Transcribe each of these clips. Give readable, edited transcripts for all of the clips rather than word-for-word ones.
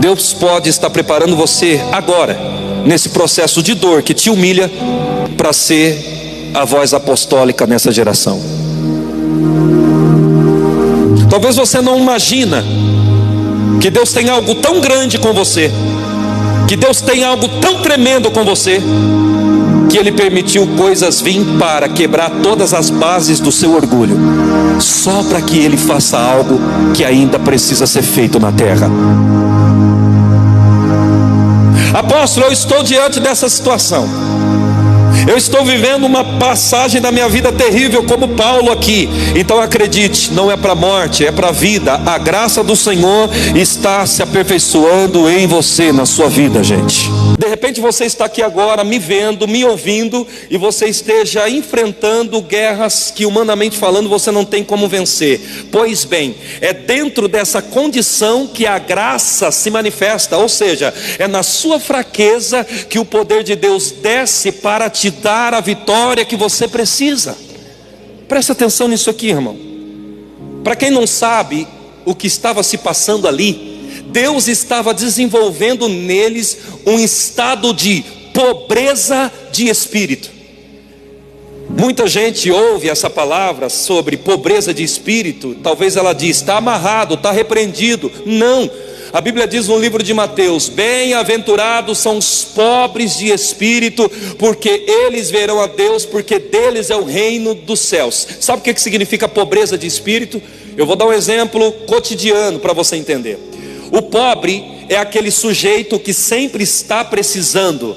Deus pode estar preparando você agora, nesse processo de dor que te humilha, para ser a voz apostólica nessa geração. Talvez você não imagina que Deus tem algo tão grande com você, que Deus tem algo tão tremendo com você, que Ele permitiu coisas vir para quebrar todas as bases do seu orgulho, só para que Ele faça algo que ainda precisa ser feito na terra. Apóstolo, eu estou diante dessa situação. Eu estou vivendo uma passagem da minha vida terrível, como Paulo aqui. Então acredite, não é para a morte, é para a vida. A graça do Senhor está se aperfeiçoando em você, na sua vida, gente. De repente você está aqui agora, me vendo, me ouvindo, e você esteja enfrentando guerras que, humanamente falando, você não tem como vencer. Pois bem, é dentro dessa condição que a graça se manifesta. Ou seja, é na sua fraqueza que o poder de Deus desce para te dar a vitória que você precisa. Presta atenção nisso aqui, irmão. Para quem não sabe o que estava se passando ali, Deus estava desenvolvendo neles um estado de pobreza de espírito. Muita gente ouve essa palavra sobre pobreza de espírito, talvez ela diz, está amarrado, está repreendido. Não. A Bíblia diz no livro de Mateus: bem-aventurados são os pobres de espírito, porque eles verão a Deus, porque deles é o reino dos céus. Sabe o que significa pobreza de espírito? Eu vou dar um exemplo cotidiano para você entender. O pobre é aquele sujeito que sempre está precisando.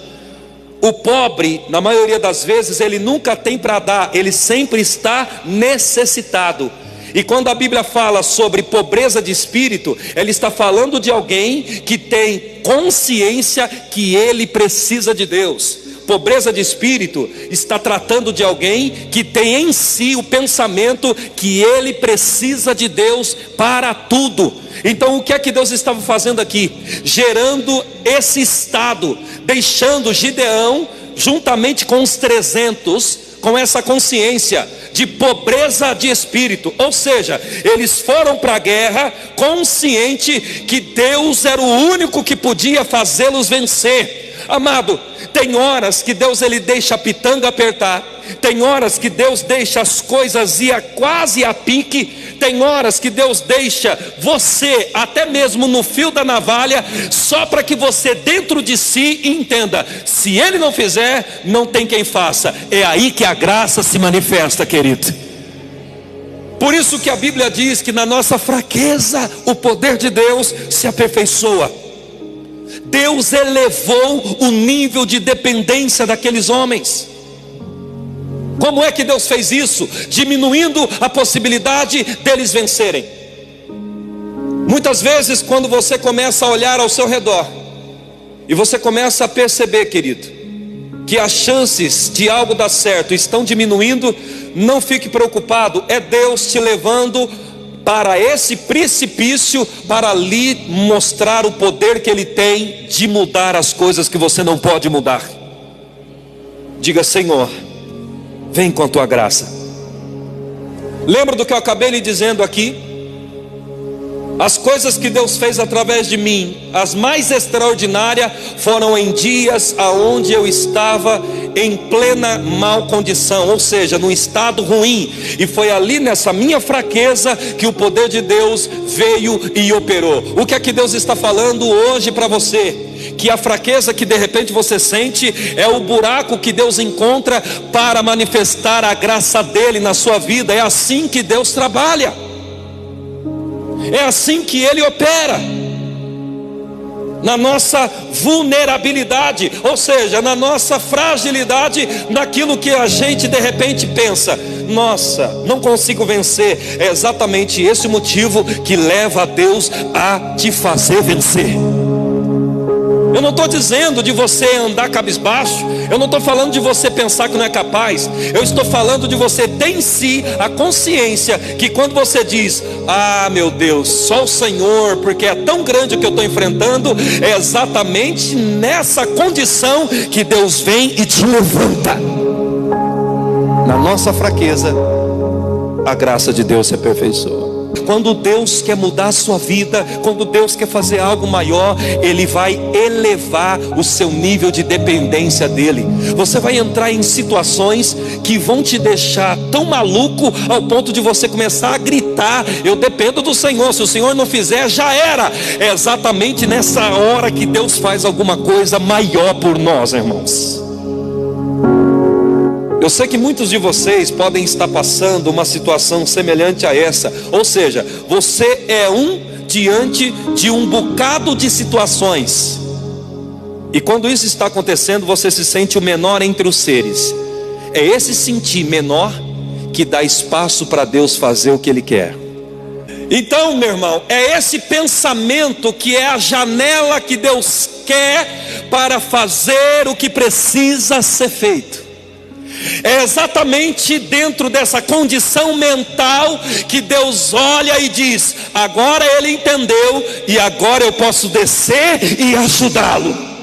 O pobre, na maioria das vezes, ele nunca tem para dar, ele sempre está necessitado. E quando a Bíblia fala sobre pobreza de espírito, ela está falando de alguém que tem consciência que ele precisa de Deus. Pobreza de espírito está tratando de alguém que tem em si o pensamento que ele precisa de Deus para tudo. Então o que é que Deus estava fazendo aqui? Gerando esse estado, deixando Gideão, juntamente com os 300, com essa consciência de pobreza de espírito. Ou seja, eles foram para a guerra consciente que Deus era o único que podia fazê-los vencer. Amado, tem horas que Deus ele deixa a pitanga apertar, tem horas que Deus deixa as coisas ir quase a pique, tem horas que Deus deixa você até mesmo no fio da navalha, só para que você dentro de si entenda: se Ele não fizer, não tem quem faça. É aí que a graça se manifesta, querido. Por isso que a Bíblia diz que na nossa fraqueza o poder de Deus se aperfeiçoa. Deus elevou o nível de dependência daqueles homens. Como é que Deus fez isso? Diminuindo a possibilidade deles vencerem. Muitas vezes, quando você começa a olhar ao seu redor e você começa a perceber, querido, que as chances de algo dar certo estão diminuindo, não fique preocupado. É Deus te levando para esse precipício, para lhe mostrar o poder que Ele tem de mudar as coisas que você não pode mudar. Diga: Senhor, vem com a tua graça. Lembra do que eu acabei lhe dizendo aqui? As coisas que Deus fez através de mim, as mais extraordinárias, foram em dias aonde eu estava em plena mal condição, ou seja, num estado ruim. E foi ali nessa minha fraqueza que o poder de Deus veio e operou. O que é que Deus está falando hoje para você? Que a fraqueza que de repente você sente é o buraco que Deus encontra para manifestar a graça dele na sua vida. É assim que Deus trabalha, é assim que Ele opera. Na nossa vulnerabilidade, ou seja, na nossa fragilidade, naquilo que a gente de repente pensa: nossa, não consigo vencer. É exatamente esse o motivo que leva a Deus a te fazer vencer. Eu não estou dizendo de você andar cabisbaixo, eu não estou falando de você pensar que não é capaz, eu estou falando de você ter em si a consciência que quando você diz: ah, meu Deus, só o Senhor, porque é tão grande o que eu estou enfrentando, é exatamente nessa condição que Deus vem e te levanta. Na nossa fraqueza, a graça de Deus se aperfeiçoa. Quando Deus quer mudar a sua vida, quando Deus quer fazer algo maior, Ele vai elevar o seu nível de dependência dEle. Você vai entrar em situações que vão te deixar tão maluco ao ponto de você começar a gritar: eu dependo do Senhor, se o Senhor não fizer, já era. É exatamente nessa hora que Deus faz alguma coisa maior por nós, irmãos. Eu sei que muitos de vocês podem estar passando uma situação semelhante a essa. Ou seja, você é diante de um bocado de situações. E quando isso está acontecendo, você se sente o menor entre os seres. É esse sentir menor que dá espaço para Deus fazer o que Ele quer. Então, meu irmão, é esse pensamento que é a janela que Deus quer para fazer o que precisa ser feito. É exatamente dentro dessa condição mental que Deus olha e diz: agora ele entendeu e agora eu posso descer e ajudá-lo.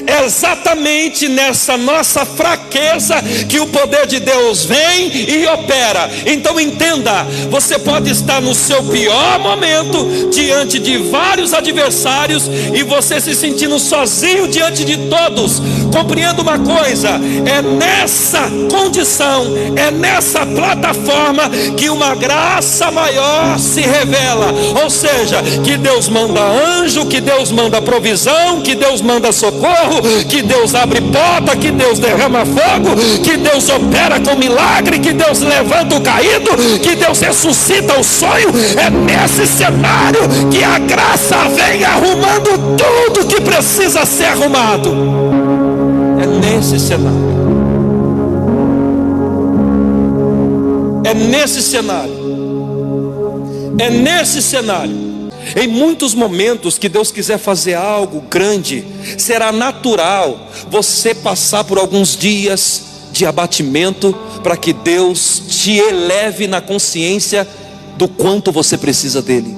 É exatamente nessa nossa fraqueza que o poder de Deus vem e opera. Então entenda, você pode estar no seu pior momento, diante de vários adversários, e você se sentindo sozinho diante de todos. Compreenda uma coisa: é nessa condição, é nessa plataforma que uma graça maior se revela. Ou seja, que Deus manda anjo, que Deus manda provisão, que Deus manda socorro, que Deus abre porta, que Deus derrama fogo, que Deus opera com milagre, que Deus levanta o caído, que Deus ressuscita o sonho. É nesse cenário que a graça vem arrumando tudo que precisa ser arrumado. É nesse cenário. É nesse cenário. É nesse cenário. Em muitos momentos que Deus quiser fazer algo grande, será natural você passar por alguns dias de abatimento, para que Deus te eleve na consciência do quanto você precisa dele.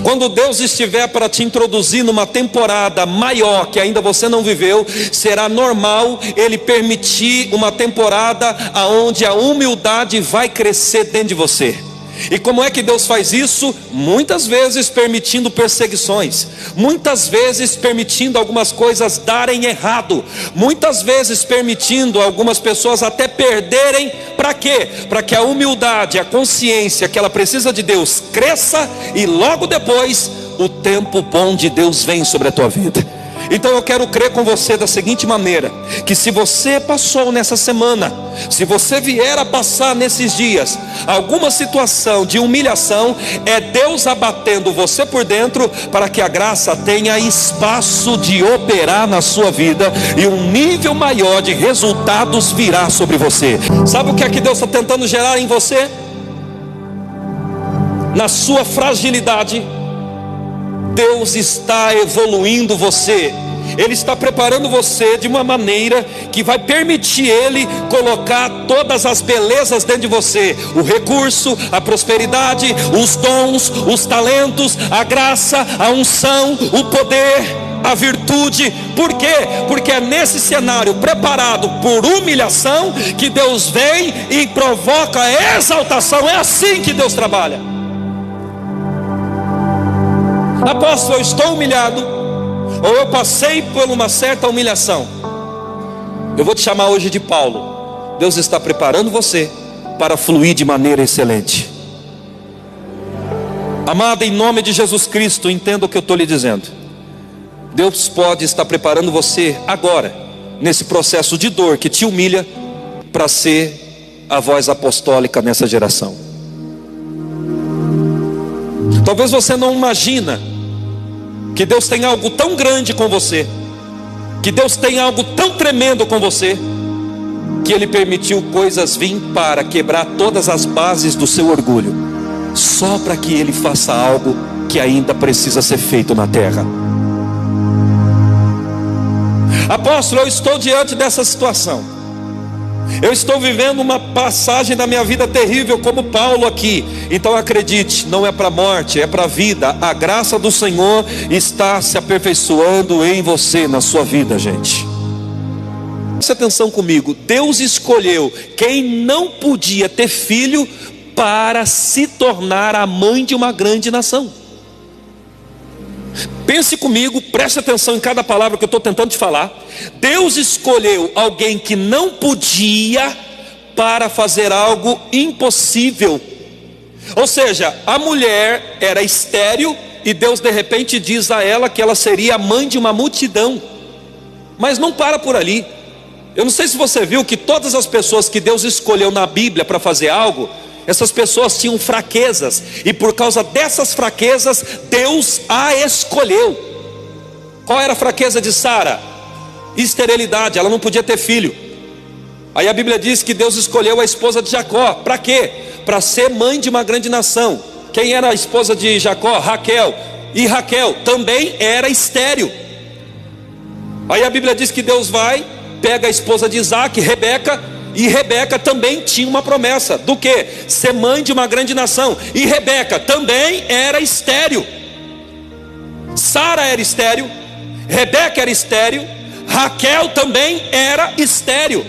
Quando Deus estiver para te introduzir numa temporada maior que ainda você não viveu, será normal Ele permitir uma temporada onde a humildade vai crescer dentro de você. E como é que Deus faz isso? Muitas vezes permitindo perseguições, muitas vezes permitindo algumas coisas darem errado, muitas vezes permitindo algumas pessoas até perderem. Para quê? Para que a humildade, a consciência que ela precisa de Deus cresça, e logo depois o tempo bom de Deus vem sobre a tua vida. Então eu quero crer com você da seguinte maneira: que se você passou nessa semana, se você vier a passar nesses dias alguma situação de humilhação, é Deus abatendo você por dentro, para que a graça tenha espaço de operar na sua vida, e um nível maior de resultados virá sobre você. Sabe o que é que Deus está tentando gerar em você? Na sua fragilidade, Deus está evoluindo você. Ele está preparando você de uma maneira que vai permitir Ele colocar todas as belezas dentro de você: o recurso, a prosperidade, os dons, os talentos, a graça, a unção, o poder, a virtude. Por quê? Porque é nesse cenário preparado por humilhação que Deus vem e provoca a exaltação. É assim que Deus trabalha. Apóstolo, eu estou humilhado, ou eu passei por uma certa humilhação. Eu vou te chamar hoje de Paulo. Deus está preparando você para fluir de maneira excelente. Amada, em nome de Jesus Cristo, entenda o que eu estou lhe dizendo. Deus pode estar preparando você agora, nesse processo de dor que te humilha, para ser a voz apostólica nessa geração. Talvez você não imagina que Deus tem algo tão grande com você, que Deus tem algo tão tremendo com você, que Ele permitiu coisas vir para quebrar todas as bases do seu orgulho, só para que Ele faça algo que ainda precisa ser feito na terra. Apóstolo, eu estou diante dessa situação. Eu estou vivendo uma passagem da minha vida terrível como Paulo aqui. Então acredite, não é para a morte, é para a vida. A graça do Senhor está se aperfeiçoando em você, na sua vida, gente. Preste atenção comigo. Deus escolheu quem não podia ter filho para se tornar a mãe de uma grande nação. Pense comigo, preste atenção em cada palavra que eu estou tentando te falar. Deus escolheu alguém que não podia para fazer algo impossível. Ou seja, a mulher era estéril e Deus de repente diz a ela que ela seria a mãe de uma multidão. Mas não para por ali. Eu não sei se você viu que todas as pessoas que Deus escolheu na Bíblia para fazer algo, essas pessoas tinham fraquezas, e por causa dessas fraquezas, Deus a escolheu. Qual era a fraqueza de Sara? Esterilidade, ela não podia ter filho. Aí a Bíblia diz que Deus escolheu a esposa de Jacó, para quê? Para ser mãe de uma grande nação. Quem era a esposa de Jacó? Raquel. E Raquel também era estéril. Aí a Bíblia diz que Deus vai, pega a esposa de Isaac, Rebeca, e Rebeca também tinha uma promessa, do que? Ser mãe de uma grande nação. E Rebeca também era estéril. Sara era estéril, Rebeca era estéril, Raquel também era estéril.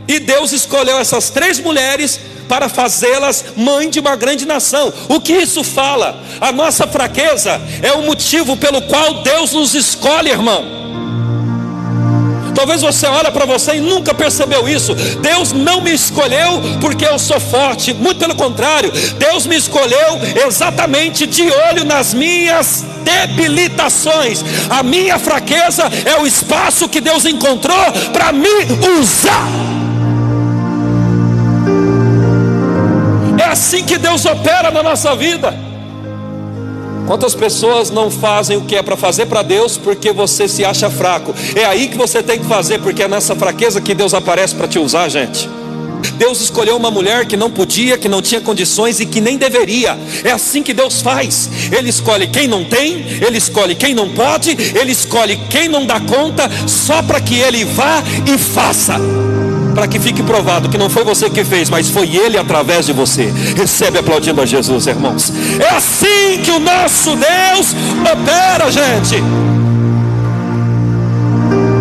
E Deus escolheu essas 3 mulheres para fazê-las mãe de uma grande nação. O que isso fala? A nossa fraqueza é o motivo pelo qual Deus nos escolhe, irmão. Talvez você olhe para você e nunca percebeu isso. Deus não me escolheu porque eu sou forte, muito pelo contrário, Deus me escolheu exatamente de olho nas minhas debilitações. A minha fraqueza é o espaço que Deus encontrou para me usar. É assim que Deus opera na nossa vida. Quantas pessoas não fazem o que é para fazer para Deus porque você se acha fraco? É aí que você tem que fazer, porque é nessa fraqueza que Deus aparece para te usar, gente. Deus escolheu uma mulher que não podia, que não tinha condições e que nem deveria. É assim que Deus faz. Ele escolhe quem não tem, Ele escolhe quem não pode, Ele escolhe quem não dá conta, só para que Ele vá e faça, para que fique provado que não foi você que fez, mas foi Ele através de você. Recebe aplaudindo a Jesus, irmãos. É assim que o nosso Deus opera, gente.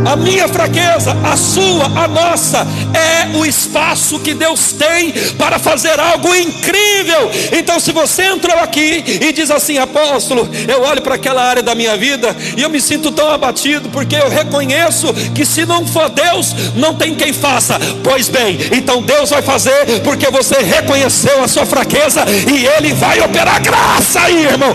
A minha fraqueza, a sua, a nossa, é o espaço que Deus tem para fazer algo incrível. Então se você entrou aqui e diz assim: apóstolo, eu olho para aquela área da minha vida e eu me sinto tão abatido, porque eu reconheço que se não for Deus, não tem quem faça. Pois bem, então Deus vai fazer, porque você reconheceu a sua fraqueza e Ele vai operar graça aí, irmão.